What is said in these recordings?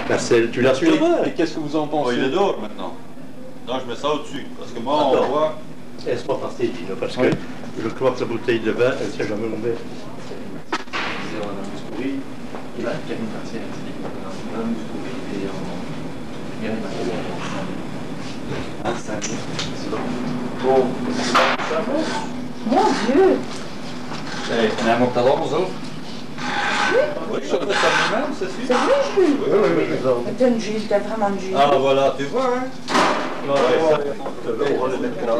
La selle, tu l'as sur les mains. Et qu'est-ce que vous en pensez? Il est dehors maintenant. Non, je mets ça au-dessus. Parce que moi, on voit. Laisse-moi passer, Dino, parce que je crois que la bouteille de vin, elle ne s'est jamais ouverte. Et là, il y a une partie Mon Dieu! On a un montador, nous autres? Oui, je fais ça moi-même, c'est sûr. C'est vrai, Jules? Oui. T'as une Jules, t'as vraiment une Jules. Ah, voilà, tu vois, hein? On va le mettre là.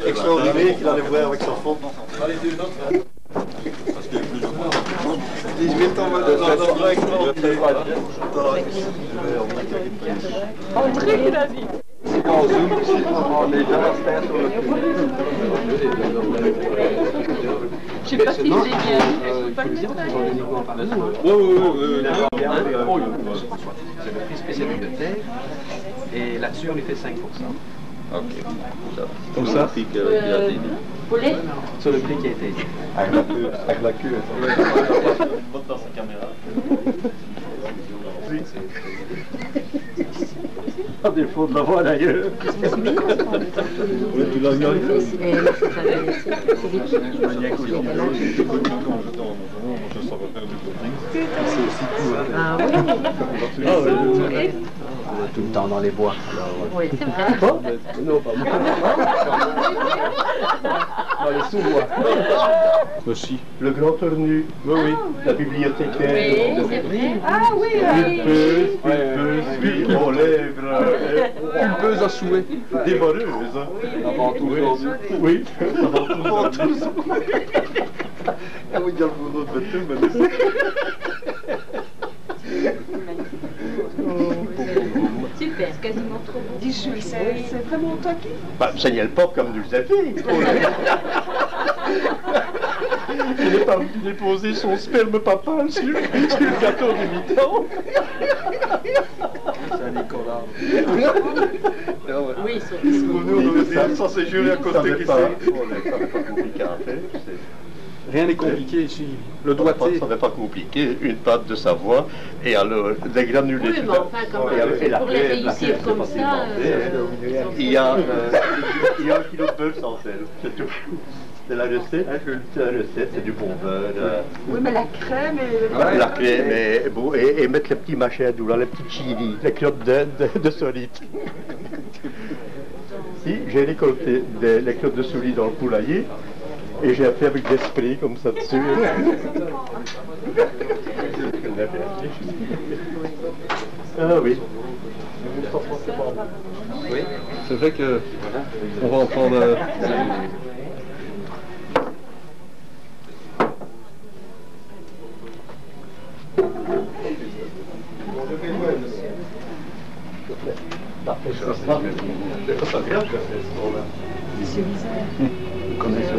Extraordinaire qu'il allait voir avec son fond. Allez, deux autres. Parce que plus ou moins. 18 ans, André, il a dit. En zoom, on est déjà expert sur le Je sais pas si j'ai bien vu, mais je peux pas le mettre. Oui. C'est le prix spécial de terre. Et là-dessus, on lui fait 5%. Ok. Comme ça. Poulet? Sur le prix qui a été dit. Avec la queue. Monte dans sa caméra. À défaut de l'avoir d'ailleurs. Tu l'as gagné. Ah oui? Tout le temps dans les bois. Oui, c'est vrai. Non, pas moi. Dans les sous-bois. Aussi. Le grand ornu. Oui. La bibliothécaire. Oui, c'est vrai. Ah oui, Pulpeuse, aux lèvres. Pulpeuse à souhait. Dévoreuse. Avant tout aujourd'hui. Oui, avant tout. Ah oui, il y a le bourreau de tout, mais... Super, quasiment trop beau. Dis Jules, c'est vraiment toi qui... Bah, ça y est le pop comme Giuseppe. Il est parti déposer son sperme papal sur le gâteau du mi-temps. C'est Nicolas. Oui, Ça c'est juré à côté qui c'est. Ça n'est pas compliqué à faire. Rien n'est compliqué ici. Le doigté. Ça n'est pas compliqué. Une pâte de Savoie et alors des granulés. oui, mais enfin, quand même, pour les réussir comme ça... Il y a 1 kilo de beurre sans sel. C'est tout. C'est la recette. C'est la recette, c'est du bon beurre. Oui, mais la crème et... La crème et, bon, et mettre les petits machins là, les petits chili, les clopes de solite. Si, j'ai récolté les clopes de souris dans le poulailler et j'ai fait avec des sprays comme ça dessus. Ah oui. Oui. C'est vrai que on va en prendre. Monsieur Bizarre. Vous connaissez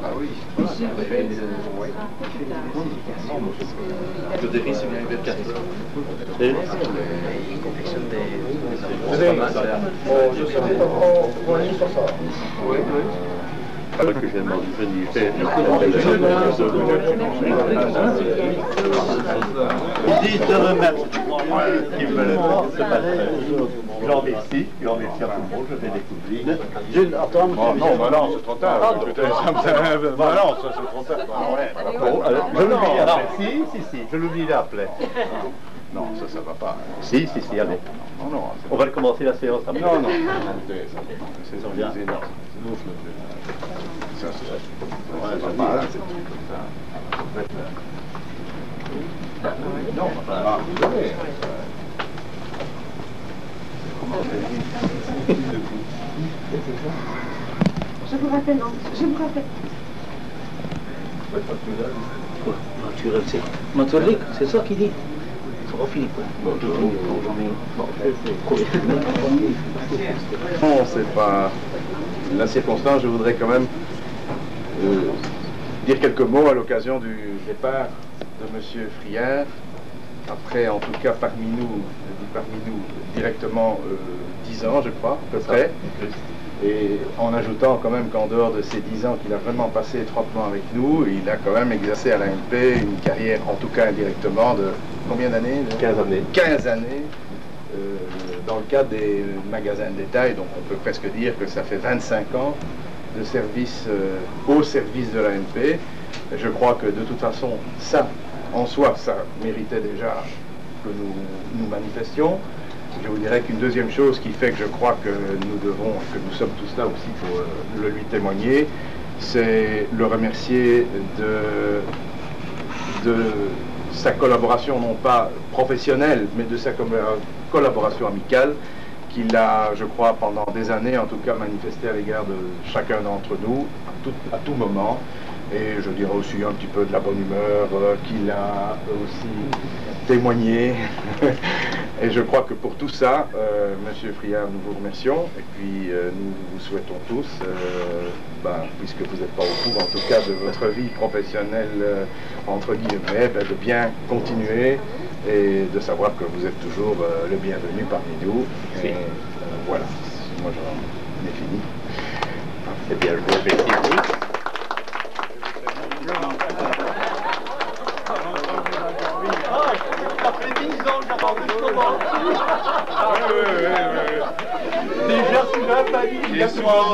Ah oui. Le défi, c'est bien vers 4 heures. Il confectionne des... Oui, oui. Alors que j'ai demandé de venir faire. Il dit de remettre. Il me le prend, c'est pas très. Grand merci à tout le monde, je vais découvrir. Jules, attends. Oh non, bah non, c'est trop tard. Bah non, ça c'est trop tard. Bon, je l'oublierai après. Si, je l'oublierai après. Non, ça va pas. Si, allez. Non. On va recommencer la séance après. Non. C'est bien. Ça, c'est pas mal. Non, Je vous rappelle, je vous rappelle. Naturel, c'est ça qu'il dit. Oh, Philippe. Non, c'est pas la circonstance. Je voudrais quand même dire quelques mots à l'occasion du départ de Monsieur Friard. Après, en tout cas, parmi nous, directement 10 ans, je crois, à peu près. Et en ajoutant quand même qu'en dehors de ces 10 ans qu'il a vraiment passé étroitement avec nous, il a quand même exercé à l'AMP une carrière, en tout cas indirectement, de combien d'années? 15 années. 15 années, dans le cadre des magasins de détail, donc on peut presque dire que ça fait 25 ans de service au service de l'AMP. Je crois que de toute façon, ça, en soi, ça méritait déjà que nous manifestions. Je vous dirais qu'une deuxième chose qui fait que je crois que nous devons, que nous sommes tous là aussi pour le lui témoigner, c'est le remercier de sa collaboration, non pas professionnelle, mais de sa collaboration amicale, qu'il a, je crois, pendant des années, en tout cas, manifesté à l'égard de chacun d'entre nous, à tout moment. Et je dirais aussi un petit peu de la bonne humeur qu'il a aussi témoigné. Et je crois que pour tout ça, Monsieur Friard, nous vous remercions. Et puis nous vous souhaitons tous, puisque vous n'êtes pas au bout, en tout cas, de votre vie professionnelle, entre guillemets, de bien continuer et de savoir que vous êtes toujours le bienvenu parmi nous. Et voilà, moi j'en ai fini. Eh bien, je vous remercie. Déjà, celui-là, Fanny, il y a 3 ans,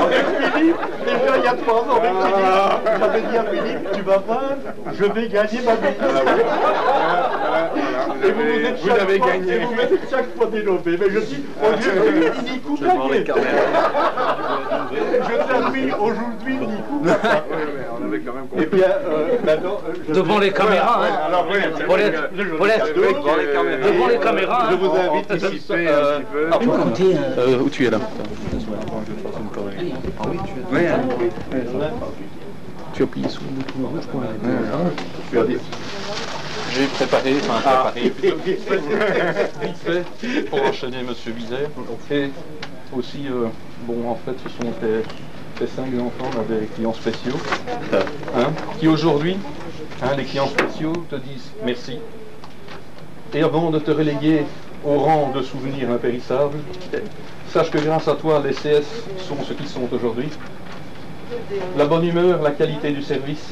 avec Philippe, déjà il y a 3 ans avec Philippe, j'avais dit à Philippe, tu vas voir, je vais gagner ma bêtise. Et vous avez gagné. Et vous m'êtes chaque fois dénommé, mais je dis, on dirait Nico gagné. Je termine aujourd'hui Nico. On avait quand même compris. Et bien, maintenant... Devant les caméras, hein. Alors, oui, devant les caméras. Je vous invite à participer un petit peu. Où tu es là? Ah oui, tu es. Tu as plié sous le bouton rouge pour la... J'ai préparé, vite fait, pour enchaîner Monsieur Bizet. Et aussi, bon, en fait, ce sont tes 5 enfants des clients spéciaux, qui aujourd'hui, les clients spéciaux te disent merci. Et avant de te reléguer au rang de souvenirs impérissables, sache que grâce à toi, les CS sont ce qu'ils sont aujourd'hui. La bonne humeur, la qualité du service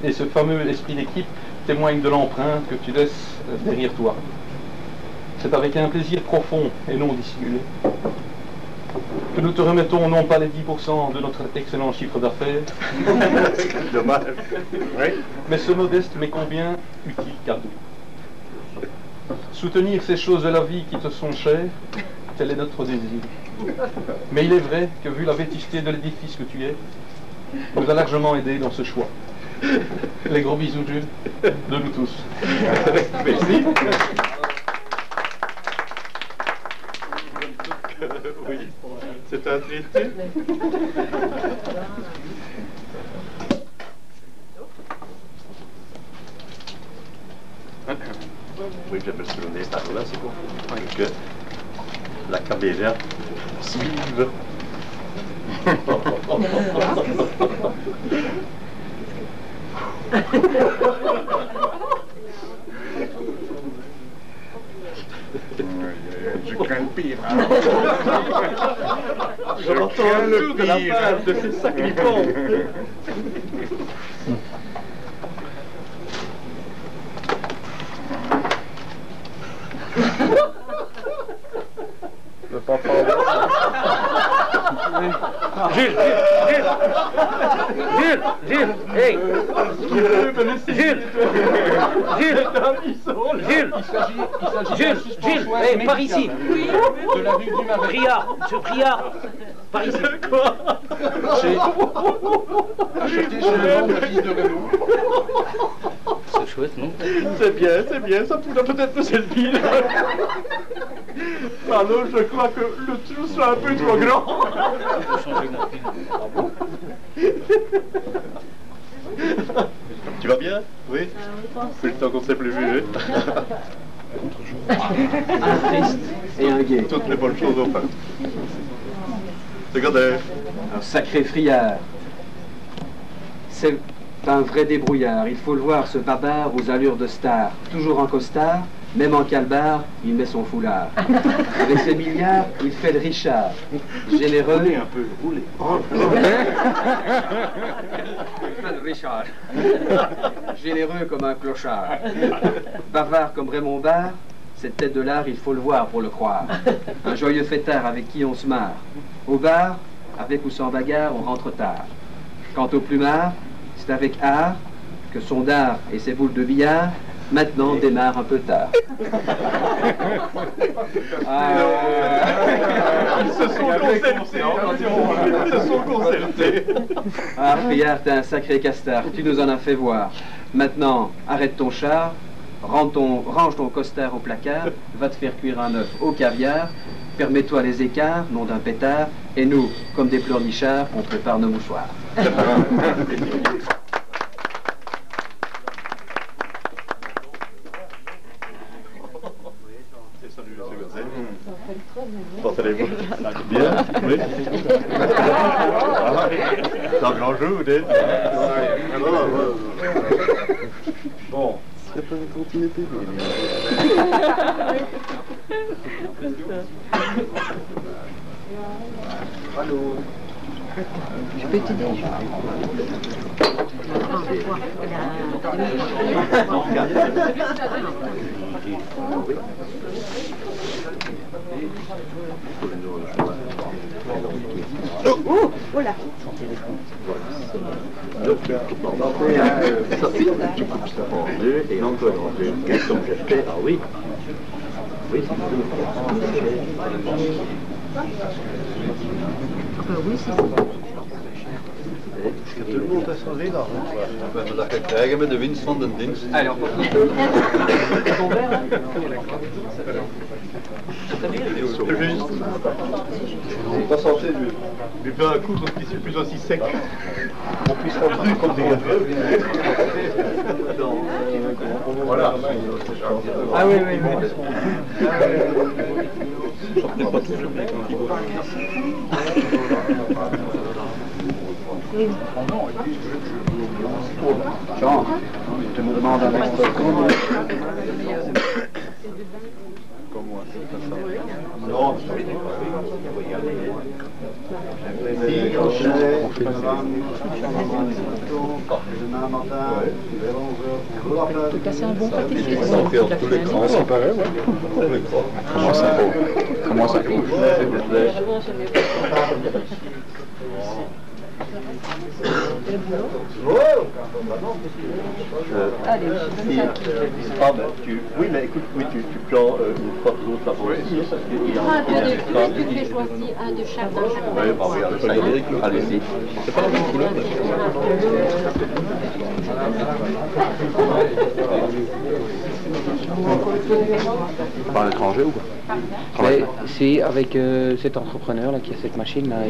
et ce fameux esprit d'équipe témoignent de l'empreinte que tu laisses derrière toi. C'est avec un plaisir profond et non dissimulé que nous te remettons non pas les 10% de notre excellent chiffre d'affaires, Dommage. Oui. mais ce modeste mais combien utile cadeau. Soutenir ces choses de la vie qui te sont chères, tel est notre désir. Mais il est vrai que vu la vétusté de l'édifice que tu es, nous a largement aidé dans ce choix. Les gros bisous, Jules, de nous tous. Merci. Oui, c'est un traité. Oui, je me souvenais par là, c'est pour que la caméra suive. Je crains le pire. Je m'entends le de la part de ces sacripants. Le papa. Jules, hey, Jules, hey, par ici. De la rue du Marais. Priard, par ici. Quoi? J'ai acheté chez le vent fils de Renault. C'est chouette, non? C'est bien, ça pourrait peut-être me servir. Alors, je crois que le trou sera un peu trop grand. Tu vas bien? Oui? Depuis le temps qu'on ne s'est plus vu. Un triste et un gai. Toutes les bonnes choses au fin. Regardez. Un sacré friard. C'est un vrai débrouillard. Il faut le voir, ce babard aux allures de star. Toujours en costard, Même en calbar, il met son foulard. Avec ses milliards, il fait le Richard. Généreux. Roulez un peu, roulez. Il fait le Richard. Généreux comme un clochard. Bavard comme Raymond Barre. Cette tête de l'art, il faut le voir pour le croire. Un joyeux fêtard avec qui on se marre. Au bar, avec ou sans bagarre, on rentre tard. Quant au plumard, c'est avec art que son dard et ses boules de billard maintenant démarrent un peu tard. Ils se sont concertés. Ils se sont concertés. Ah, Friard, t'es un sacré castard, tu nous en as fait voir. Maintenant, arrête ton char, range ton costard au placard, va te faire cuire un œuf au caviar, permets-toi les écarts, nom d'un pétard, et nous, comme des pleurnichards, on prépare nos mouchoirs. Portez-vous bien, oui. C'est un grand jeu, vous dites. Bon. C'est pas une continuité. Allô. Je peux t'aider. Oh là. Tu coupes ça en deux et encore en deux. Comme j'ai fait, ah oui. Oui, c'est Oui, c'est ça. tout le monde a changé là. We hebben dat gekregen met de winst van de dienst. Alors, ton verre, hein? On va sortir du pain à coudre qui est plus aussi sec. On puisse rentrer comme des gâteaux. Voilà. Ah oui, oui, oui. Sortez pas tout le mec quand il va. Jean, je me demande un extra. Comment c'est pas ça? Non, Tu peux casser un bon pâté de on fait tous les crans, c'est pareil, ouais. Tous les crans. Comment ça vaut? Comment ça vaut? Allez, je donne ça. Ah ben, oui, mais écoute, oui, tu prends une fois l'autre là pour ici, parce qu'il y a Tu fais choisir un de chaque dans chaque. Oui, bah regarde, ça y est, allez-y. C'est pas la même couleur, Par l'étranger ou quoi? Si, avec cet entrepreneur là qui a cette machine là,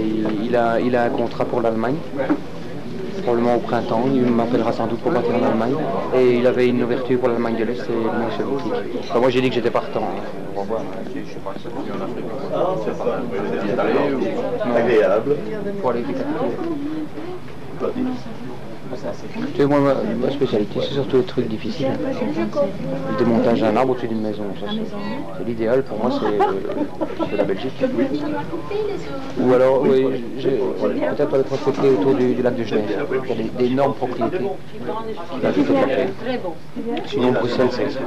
il a un contrat pour l'Allemagne. Probablement au printemps, il m'appellera sans doute pour partir en Allemagne. Et il avait une ouverture pour l'Allemagne de l'Est et l'Union soviétique. Enfin, moi j'ai dit que j'étais partant. On va voir. Ah, c'est ça. Agréable. Pour aller vite. Tu sais, moi, ma spécialité, c'est surtout les trucs difficiles. Le démontage d'un arbre au-dessus d'une maison. C'est l'idéal pour moi, c'est la Belgique. Ou alors, oui, peut-être des propriétés autour du lac de Genève. Il y a d'énormes propriétés. Sinon, Bruxelles, c'est ça.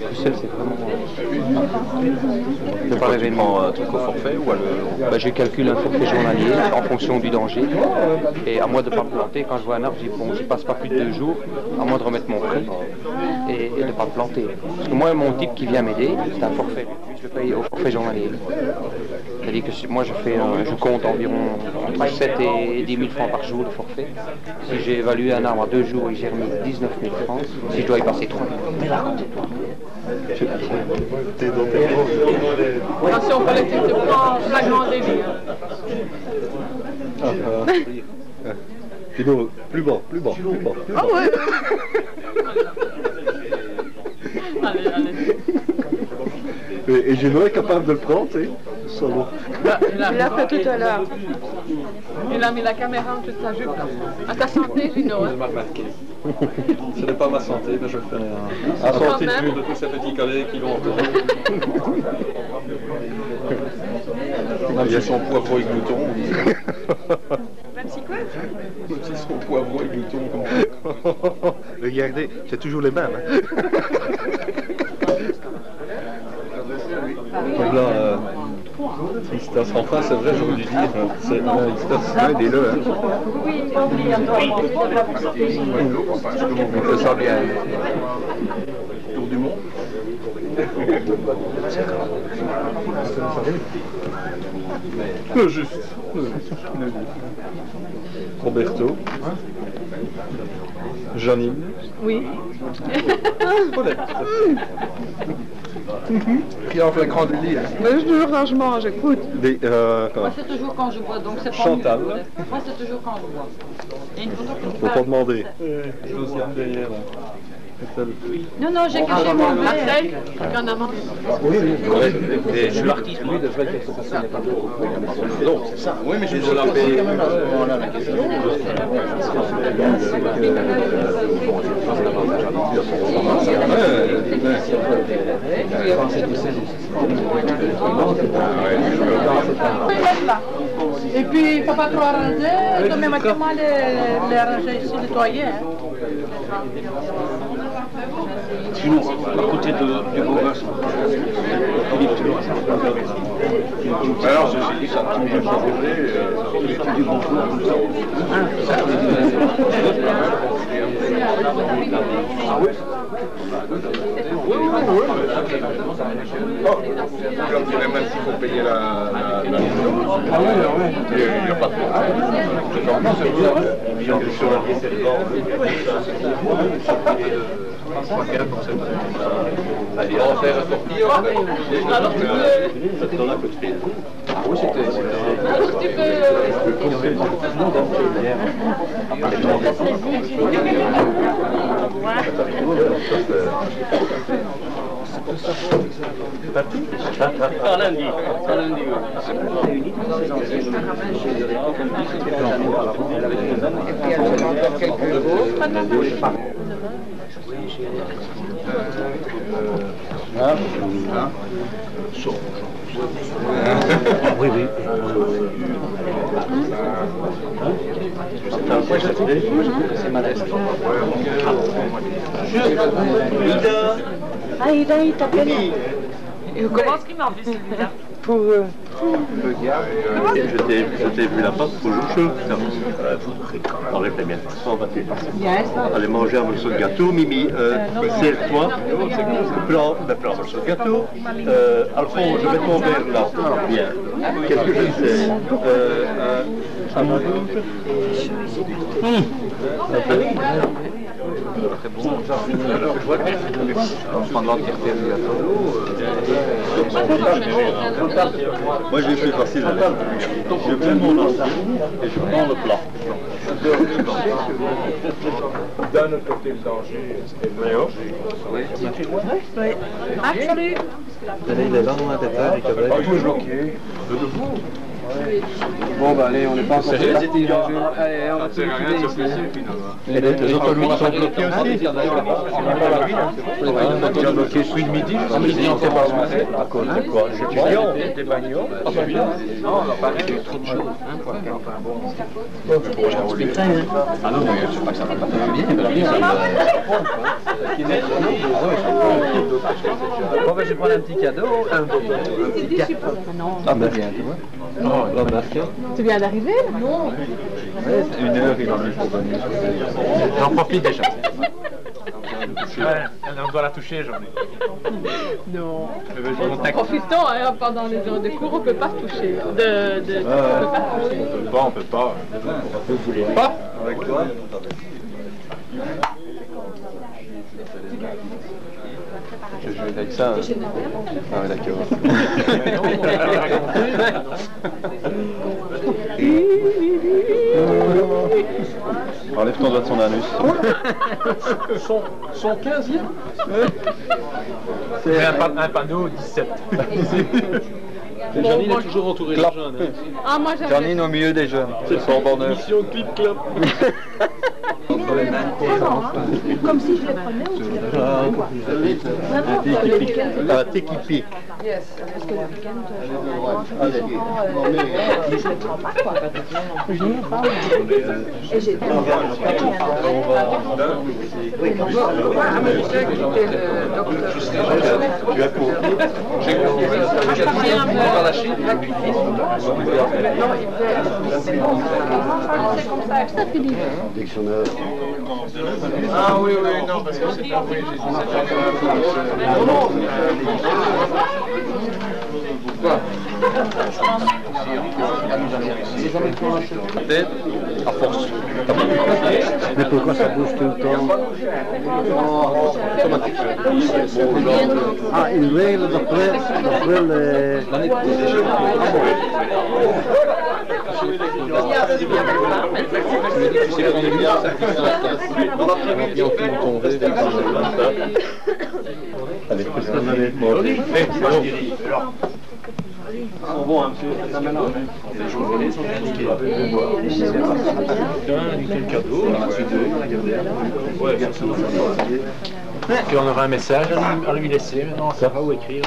Bruxelles, c'est vraiment... Je pas rêver un truc au forfait ou à je calcule un forfait journalier en fonction du danger. Et à moi de ne pas me planter, quand je vois un arbre, je dis bon, j'y passe pas plus de 2 jours, à moins de remettre mon prix et de ne pas me planter. Parce que moi, mon type qui vient m'aider, c'est un forfait. Je le paye au forfait journalier. C'est-à-dire que moi, je compte environ entre 7 et 10 000 francs par jour de forfait. Si j'ai évalué un arbre à 2 jours, j'ai remis 19 000 francs. Si je dois y passer 3 000. Attention collective, tu prends flagrant délit. Sinon, plus bas, plus bas, plus bas. Ah ouais. Allez, allez. Et j'aimerais être capable de le prendre, tu sais. Ça va. Tu l'as fait tout à l'heure. Il a mis la caméra en toute sa jupe. À ta santé, Gino. Je m'ai remarqué. Ce n'est pas ma santé, mais je fais un santé de tous ces petits calés qui vont autour. Il y a son poivreau et glouton. Même si quoi? Même si son poivreau et glouton. Regardez, c'est toujours les mêmes. Hein. Donc là, Istas, enfin c'est vrai, j'aurais dû dire, c'est Istas. Ouais, dis-le. Hein. Oui, obligatoirement. On fait ça bien. Tour du monde. Le juste. Roberto. Janine. Oui. Paulette. Qui offre l'écran du lit. Mais je toujours quand je mange, écoute. Moi, c'est toujours quand je bois, donc c'est pas Chantal. mieux. Moi, c'est toujours quand je bois. Et une photo Faut pas demander. Josiane derrière là. Non, non, j'ai caché mon verre. Marcel, il y en a marre. Et je suis l'artiste, lui, devrait être ça n'est pas trop. Non, c'est ça. Oui, mais je dois la payer. Voilà la question. Et puis, il ne faut pas trop arranger, quand même, comment les arranger ici, nettoyer. Sinon, à côté du beau gosse. Alors, ceci dit, ça a tout bien changé. Du bon coup, comme ça. Ah oui? Je leur dirais même s'il faut payer la maison. Ah oui, oui. Il n'y a pas de problème. Allez, on va faire sortir. Alors tu peux... Ça te donne un peu de fil. Ah oui, c'était... Alors tu peux... Par lundi. Par lundi, oui, oui. C'est modeste. Ah, il t'appelle. Et comment est-ce qu'il m'a envie celui-là? Pour... Je t'ai vu la passe pour le jeu. Enlève-les bien. Allez manger un morceau de gâteau. Mimi, serre-toi. Prends un morceau de gâteau. Alphonse, je mets ton verre là. Bien. Qu'est-ce que je sais? Un rouge. Très bon. On prend l'entièreté du gâteau. Moi j'ai fait facile. Je prends mon ensemble et je prends le plat. D'un autre côté, le danger, c'était le danger. Oui. Marc, salut. Il est là dans la tête, avec le Tout est bloqué. De debout. Bon, bah allez, on n'est pas encore allez, on va tout liquider ici. Et les autres loups sont bloqués aussi. Il est bloqué celui de midi, à midi on s'est pas remonté. À cause de quoi? Des bagnoles. Ah celui-là? Non, on va pas qu'il y ait trop de choses. Ah non, mais je sais pas que ça va pas faire bien. Bon, ben je vais prendre un petit cadeau. Un petit cadeau. Ah ben bien, tu vois. Tu viens d'arriver? Non. Une heure, il en a pour venir. J'en profite déjà. On doit la toucher, j'en ai. Non. Profitons, hein, pendant les heures de cours, on ne peut pas se toucher. On peut pas toucher. On peut pas. Vous voulez pas avec toi? Je joue avec ça. Ah ouais, d'accord. Enlève ton doigt de son anus. Son 15e. C'est un panneau 17. Janine est toujours entourée de jeunes. Hein. Ah, moi j'aime. Janine au milieu des jeunes. C'est son bonheur. Mission clip-clop. Comme si je les prenais ou tu les prenais. Ah, t'es qui pique. Yes. Parce que le week-end, je les prends pas, quoi. Je n'ai pas. Et j'ai dit, Tu as compris. J'ai compris. Par la Chine. Ah oui, oui, non, parce que c'est pas vrai, Peut-être, à force. Mais pourquoi ça bouge tout le temps? Ah, une règle d'après L'année prochaine. Tu sais qu'on est bien, ça fait ça. Dans l'après-midi, on tomber vers ça. avec tout ça, on avait... Bon, un peu. Les jours volés sont indiqués. Quel cadeau. Puis on aura un message à lui laisser. Maintenant, on saura où écrire.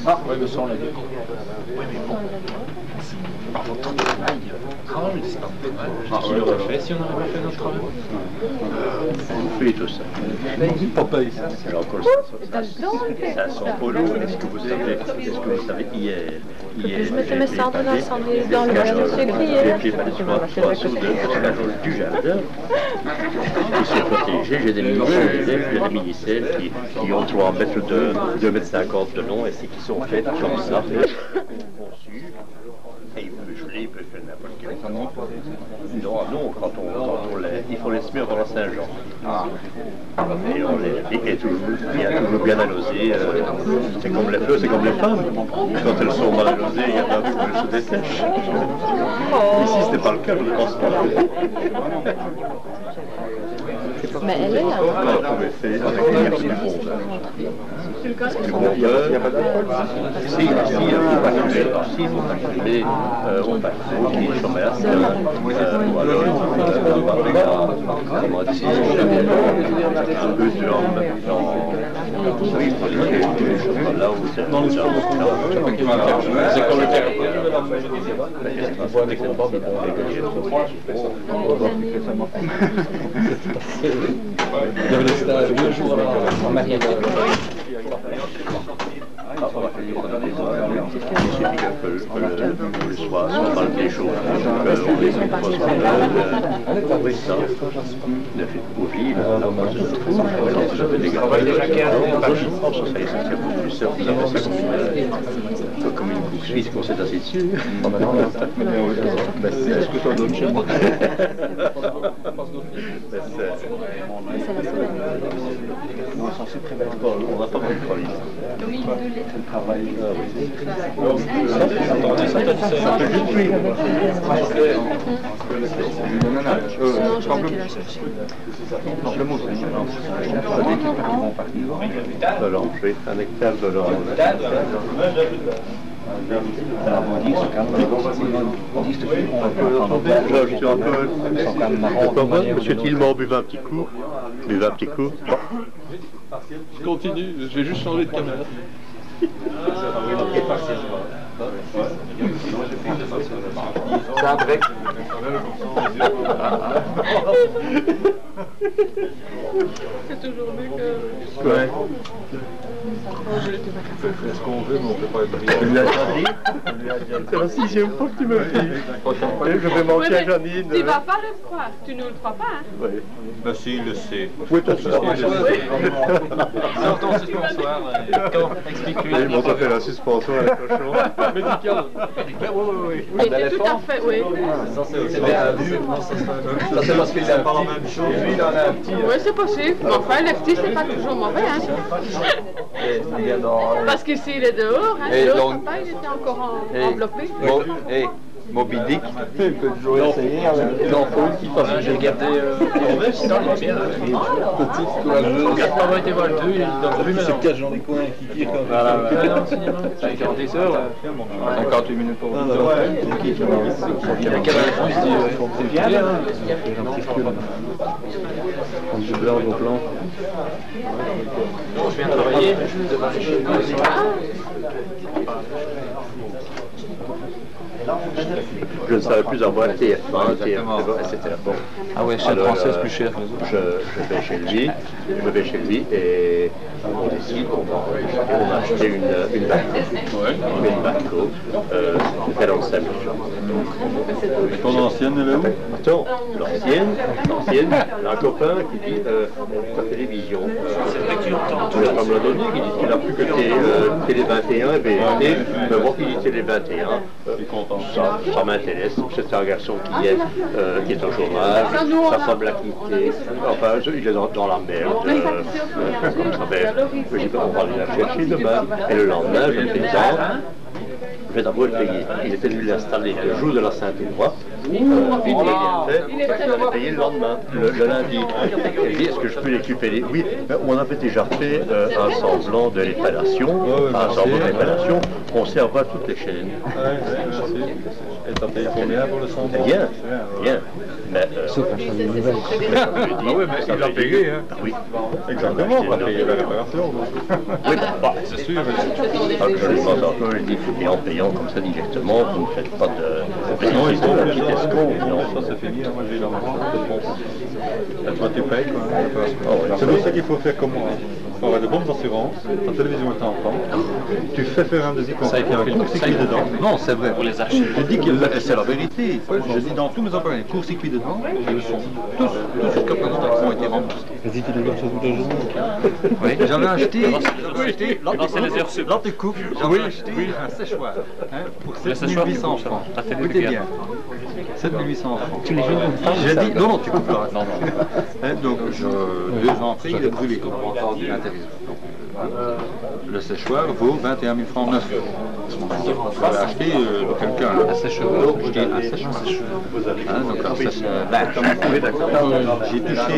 Ah, oui, mais ça on l'a dit. Oui, mais bon. Par votre travail, quand même, c'est pas mal. Qui l'aurait fait si on n'avait pas fait notre travail? On fait tout ça. Papa, c'est encore ça. Ça sent pas lourd. Est-ce que vous savez, hier, je mettais mes cendres dans le bain, j'ai crié. j'ai pieds par les oiseaux de l'esclavage du jardin qui sont protégés. J'ai des mini-celles qui ont 3 mètres de 2,50 mètres de long et qui sont faites comme ça, conçues. Et il peut geler, il peut faire n'importe quel temps. Non, quand on il faut les semer avant la Saint-Jean. Et on les toujours bien arrosées. C'est comme les fleurs, c'est comme les femmes. Quand elles sont mal arrosées, il y a un peu où elles se dessèchent. Ici, ce n'est pas le cas, je ne pense pas. Mais elle est là. On pouvait faire avec les cartes du bon beurre. Du bon beurre. Si, il y a pas de beurre. Si, mais on passe qui est chômeur. Ou alors, comment dire, un peu de lambe. Oui, là où c'est dans le c'est comme le terre. Qu'est-ce qu'on voit avec cette pomme? Il y avait le stage 2 jours en mariage. Il suffit que le soir, si on parle des choses, on les met pas sur oui, ça. Le fait de courir, j'avais des gars. Ça c'est comme une coupe suisse qu'on s'est assis dessus. Est-ce que ça donne chez moi? On n'a pas beaucoup de prolixe. Elle travaille. De l'ange, un hectare de l'ange. Monsieur Tillman, buvez un petit coup. Buvez un petit coup. Je continue, j'ai juste changé de caméra. C'est un break. C'est toujours mieux que... Ouais. On fait ce qu'on veut, mais on ne peut pas être brillant. Tu l'as déjà dit? C'est la 6e fois que tu me le dis. Je vais manquer à Janine. Tu vas pas le croire, tu ne le crois pas, hein? Oui. Ben si, il le sait. Oui, toi, tu sais. Sortons suspensoir, explique-lui. Ils m'ont fait la suspension avec le cochon. Médical. Oui, tout à fait, oui. Ça c'est bien vu. Ça c'est parce qu'il a pas la même chose. Lui, il en a un petit. Oui, c'est possible. Mais enfin, le petit, c'est pas toujours mauvais, hein? Parce que s'il est dehors, hein, l'autre papa, il était encore enveloppé. Bon, Moby Dick. Tu peux toujours essayer. Il en faut une qui fasse. J'ai regardé sinon il est bien. Regarde pas été voir le 2, il est dans le C'est quatre gens des coins qui tirent comme ça. au cinéma. C'est 48 heures là. 58 minutes pour vous. Il y a 80 ans, c'est bien. On se bleur vos plans. Je viens de travailler. Je ne savais plus emboîter, etc. Bon. Ah ouais, chaîne française plus cher. Je vais chez lui, je me vais chez lui et on décide, on va acheter une Barco, elle en 5 000 francs. Ton ancienne, elle est où? Attends, l'ancienne, un copain qui dit ta télévision, tu l'as pas me l'a donné, qui dit qu'il n'a plus que Télé 21 et BNT, mais moi qui dis Télé 21, ça m'intéresse, c'est un garçon qui est au chômage, ça semble la quitter, enfin il est dans la merde, comme ça, mais je dis on va aller la chercher demain, et le lendemain je le descends. Je vais d'abord le payer. Il était venu l'installer le jour de la Saint-Éloi. Il m'a payé le lendemain, le lundi. Il dit, est-ce que je peux récupérer? Oui, mais on avait déjà fait un semblant de l'installation. On sait avoir toutes les chaînes. Et t'as payé combien pour le semblant? Rien. Mais, Sauf un changement de nouvelle. Oui, mais il l'a payé, hein? Oui. Exactement, on va payer la réparation. Oui, c'est sûr. Je lui demande encore, je dis, et en payant comme ça directement, vous ne faites pas de... Non, il faut un petit escroc. ça c'est fini, moi j'ai eu la marche. Toi tu payes quoi. ouais. C'est pour ça qu'il faut faire comme moi. Il faut avoir de bonnes assurances, ta télévision est en France, tu fais faire un devis complet avec un court-circuit dedans. Non, c'est vrai. Pour les archives. Je dis que c'est la vérité. Je dis dans tous mes appareils, court-circuit dedans, ils sont tous jusqu'à présent qui ont été remboursés. Vas-y, tu les gars, Oui, j'avais acheté, là tu coupes, j'avais acheté un séchoir pour 7800 francs. Écoutez bien, 7800 francs. Tu les joues comme ça? J'ai dit, non, tu coupes pas. Non. Donc, 2 ans après, il est brûlé comme entendu l'intérieur. Le séchoir vaut 21 000 francs neuf. J'avais acheté quelqu'un, un séchoir. J'ai dit un séchoir. Donc, j'ai touché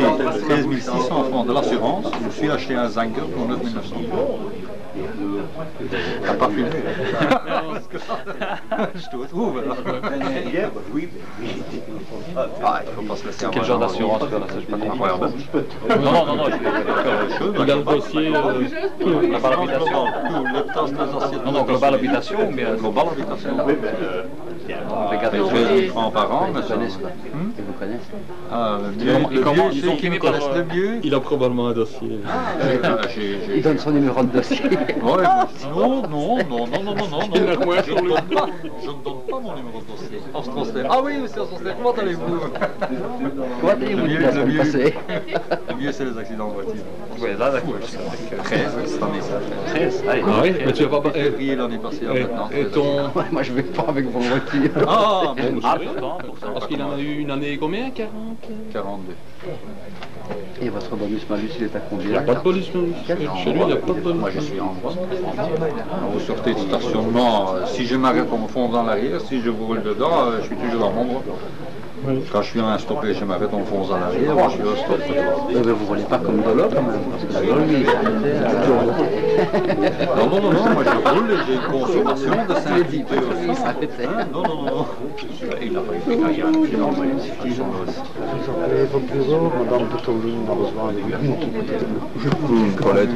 13 600 francs de l'assurance. Je me suis acheté un Zanger pour 9 900 francs. T'as pas fumé? Je te retrouve alors. Ah, il faut pas se laisser. Quel genre d'assurance faire là? C'est pas Non, Regarde le dossier. Global habitation. Non, global habitation ou bien Global habitation. Regardez, 13 000 francs par an, mais ça. Ils vous connaissent. Ah, le vieux, ceux qui me connaissent le vieux. Il a probablement un dossier. Il donne son numéro de dossier. Ouais, non. Je ne donne pas mon numéro de dossier. On se transfère. Ah oui, monsieur, on se transfère. Comment allez-vous? Comment allez-vous? La semaine passée. Le mieux, c'est les accidents de voiture. Oui, là, d'accord. 13 cette année. 13. Ah oui, mais tu vas pas. Février l'année passée, maintenant. Et ton. Ouais, moi, je vais pas avec vos voitures. Ah, bon, Parce qu'il en a eu une année combien? 40? 42. Et votre bonus-malus, il est à combien? Il n'y a pas de bonus-malus. Chez lui, il n'y a pas de bonus. Moi, je suis en droit. Vous sortez de stationnement, si je m'arrête, on me fonce dans l'arrière. Si je vous roule dedans, je suis toujours dans mon droit. Quand je suis à un stop et je m'arrête, on me fonce dans l'arrière. Moi, je suis au stop. Mais vous ne roulez pas comme Dolo, quand même. Parce que Dolo, lui, il s'est arrêté. Non, moi, je roule et j'ai une consommation de 5 litres. Il s'arrêtait. Non. Il n'a pas eu de rien. Votre bureau, Madame de Tolline, a besoin de Paulette,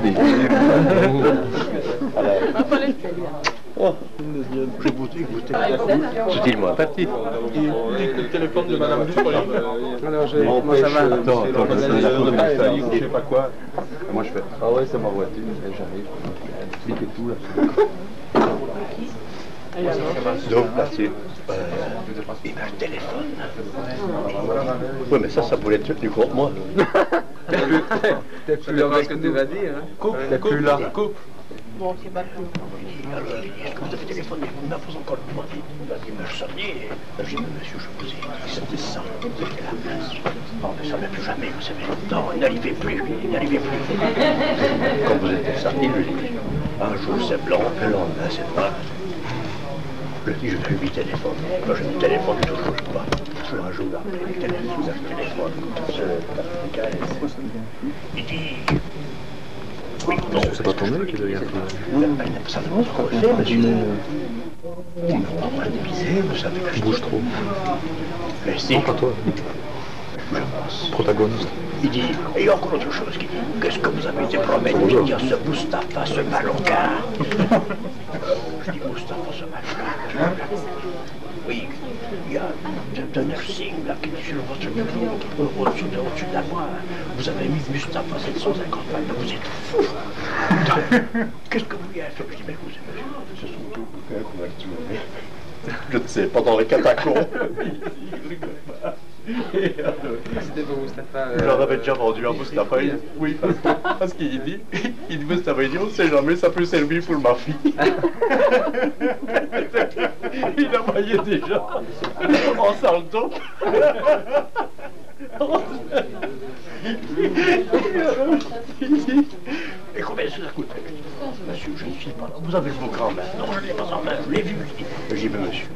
C'est-il moins parti? Le téléphone de Madame Dupont. Alors, moi, ça va. Attends, je sais pas quoi. Moi je fais. Ah ouais, c'est ma voiture, j'arrive. Explique tout là. Donc, passé. Il m'a un téléphone. Oui, mais ça pourrait être tenu contre moi. T'es plus là ce que tu vas dire. T'es plus là. Bon, c'est pas plus. Alors, est-ce que vous avez téléphoné? Vous m'avez encore demandé. Il m'a sonné. J'ai dit, monsieur, je vous ai dit, c'était ça. C'était la place. Non, mais ça ne plus jamais, vous savez. Non, il n'arrivait plus. Quand vous êtes sorti, lui, un jour c'est blanc, le lendemain c'est noir. Je dis, je lui téléphone. Moi, je lui téléphone, je ne touche pas. Je la joue là. Je téléphone. Il dit... Oui, non, c'est pas ton mec qui doit y avoir. Ça demande ce qu'on fait, monsieur. On me prend pas de misère, vous savez que je bouge trop. Laissez. Non, pas toi. Je pense. Protagoniste. Il dit, et il y a encore autre chose qu'il dit. Qu'est-ce que vous avez été promettre? Il dit, ce Mustapha, ce malocard. Je dis, Mustapha, ce malocard. Oui, il y a un nursing là qui est sur votre bureau, au-dessus de la moi. Vous avez mis Mustapha 750 balles, mais vous êtes fou. Qu'est-ce que vous y avez fait? Je dis, mais vous avez ce sont tous bouquins qu'on a tués. Je ne sais pas, dans les catacombes. C'était pour Mustapha. Je leur avais déjà vendu à Mustapha. Oui, parce qu'il dit, Mustapha, il dit, on ne sait jamais, ça peut servir pour ma fille. Il a envoyé déjà en salto. Et combien ça coûte? Monsieur, je ne suis pas là. Vous avez le beau grand-mère. Non, je ne l'ai pas en main. Je l'ai vu. J'y vais, monsieur.